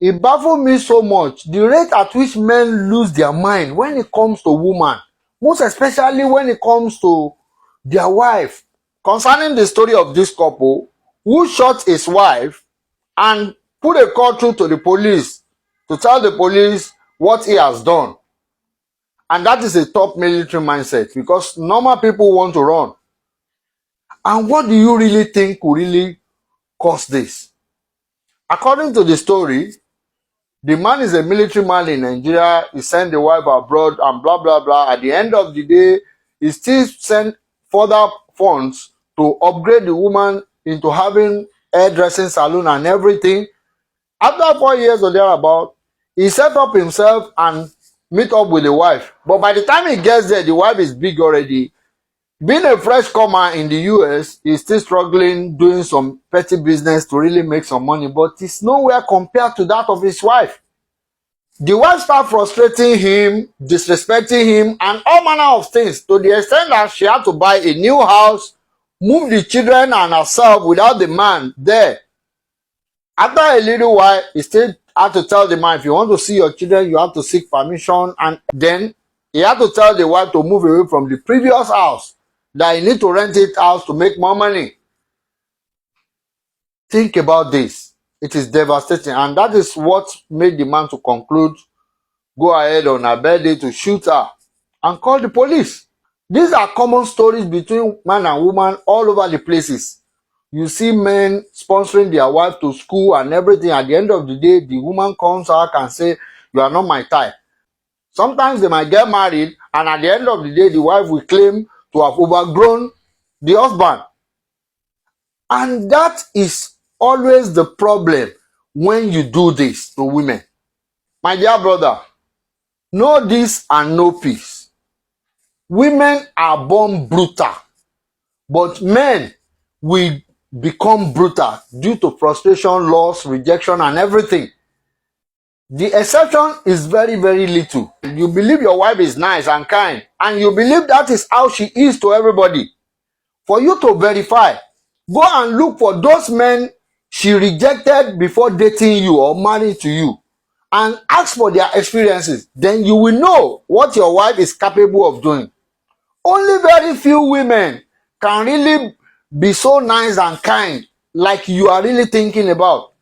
It baffles me so much, the rate at which men lose their mind when it comes to women, most especially when it comes to their wife. Concerning the story of this couple who shot his wife and put a call through to the police to tell the police what he has done. And that is a top military mindset, because normal people want to run. And what do you really think will really cause this? According to the story, the man is a military man in Nigeria. He sent the wife abroad and blah, blah, blah. At the end of the day, he still sent further funds to upgrade the woman into having hairdressing salon and everything. After 4 years or thereabout, he set up himself and meet up with the wife. But by the time he gets there, the wife is big already. Being a fresh comer in the US, he's still struggling, doing some petty business to really make some money, but it's nowhere compared to that of his wife. The wife started frustrating him, disrespecting him, and all manner of things, to the extent that she had to buy a new house, move the children and herself without the man there. After a little while, he still had to tell the man, if you want to see your children, you have to seek permission. And then he had to tell the wife to move away from the previous house, that he need to rent it out to make more money. Think about this. It is devastating. And that is what made the man to conclude, go ahead on her birthday to shoot her and call the police. These are common stories between man and woman all over the places. You see men sponsoring their wife to school and everything. At the end of the day, the woman comes out and say, you are not my type. Sometimes they might get married, and at the end of the day, the wife will claim to have overgrown the husband. And that is always the problem when you do this to women. My dear brother, know this and know peace. Women are born brutal, but men will become brutal due to frustration, loss, rejection, and everything. The exception is very, very little. You believe your wife is nice and kind, and you believe that is how she is to everybody. For you to verify, go and look for those men she rejected before dating you or marrying to you, and ask for their experiences. Then you will know what your wife is capable of doing. Only very few women can really be so nice and kind like you are really thinking about.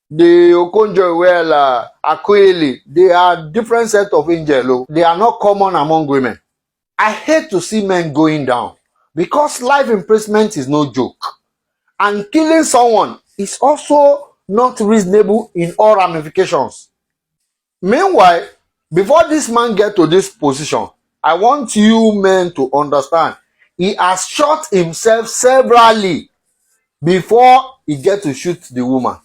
The Okonjo-Iweala, Akuili, they are different set of angels. They are not common among women. I hate to see men going down, because life imprisonment is no joke. And killing someone is also not reasonable in all ramifications. Meanwhile, before this man gets to this position, I want you men to understand, he has shot himself severally before he gets to shoot the woman.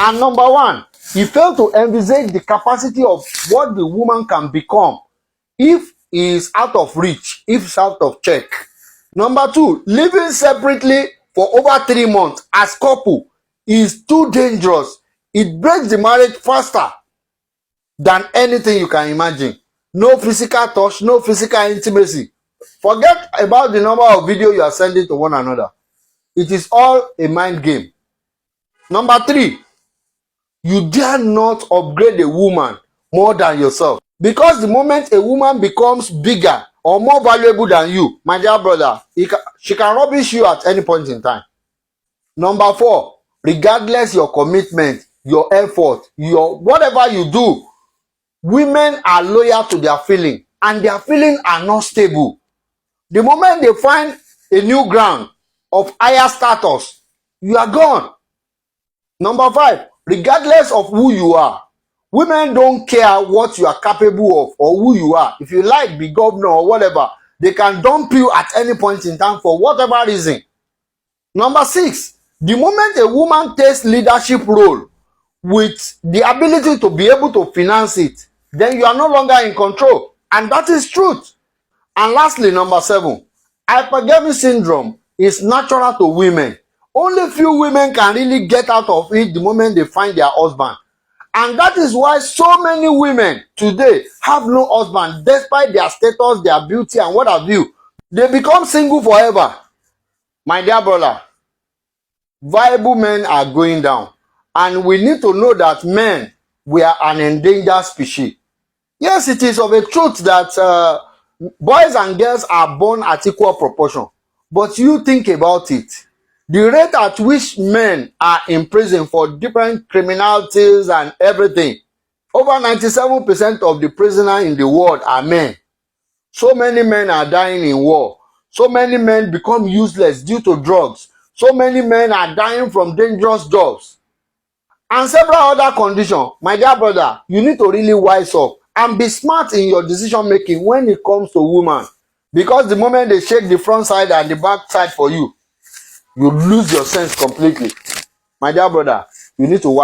And number one, he failed to envisage the capacity of what the woman can become if he is out of reach, if it's out of check. Number two, living separately for over 3 months as couple is too dangerous. It breaks the marriage faster than anything you can imagine. No physical touch, no physical intimacy. Forget about the number of videos you are sending to one another. It is all a mind game. Number three, you dare not upgrade a woman more than yourself. Because the moment a woman becomes bigger or more valuable than you, my dear brother, she can rubbish you at any point in time. Number four, regardless your commitment, your effort, your whatever you do, women are loyal to their feeling, and their feelings are not stable. The moment they find a new ground of higher status, you are gone. Number five, regardless of who you are, women don't care what you are capable of or who you are. If you like, be governor or whatever, they can dump you at any point in time for whatever reason. Number six, the moment a woman takes leadership role with the ability to be able to finance it, then you are no longer in control. And that is truth. And lastly, number seven, hypergamy syndrome is natural to women. Only few women can really get out of it the moment they find their husband. And that is why so many women today have no husband, despite their status, their beauty, and what have you. They become single forever. My dear brother, viable men are going down. And we need to know that men, we are an endangered species. Yes, it is of a truth that boys and girls are born at equal proportion. But you think about it. The rate at which men are in prison for different criminalities and everything, over 97% of the prisoners in the world are men. So many men are dying in war. So many men become useless due to drugs. So many men are dying from dangerous jobs. And several other conditions. My dear brother, you need to really wise up and be smart in your decision making when it comes to women. Because the moment they shake the front side and the back side for you, you lose your sense completely. My dear brother, you need to wise